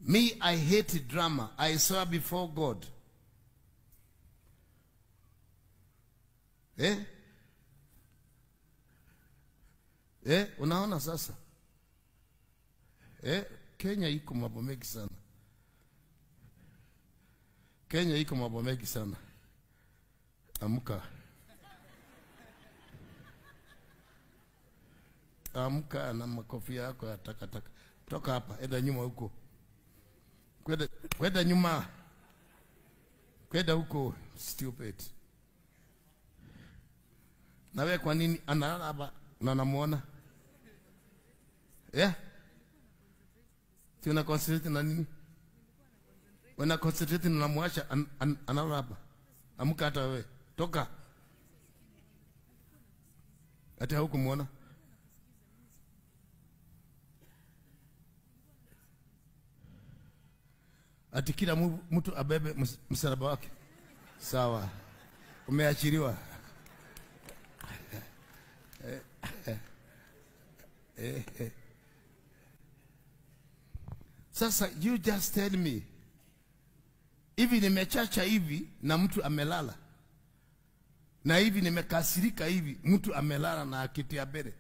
Me, I hate drama. I swear before God. Unaona sasa? Kenya iko mambo mengi sana. Kenya iko mambo mengi sana. Amka. Amka na makofi yako ya takataka. Toka hapa, enda nyuma huko. Kwenda nyuma. Kwenda huko, stupid. Nawe kwa nini analala hapa na namuona? Tuna concentrate na nini? Wana concentrate na muacha analala hapa. Amka hata wewe. Toka. Hata huko muona. Ati kila mtu abebe msalaba wake. Sawa. Umeachiliwa. Sasa you just tell me. Hivi nimechacha hivi na mtu amelala. Na hivi nimekasirika hivi mtu amelala na akiti ya bere.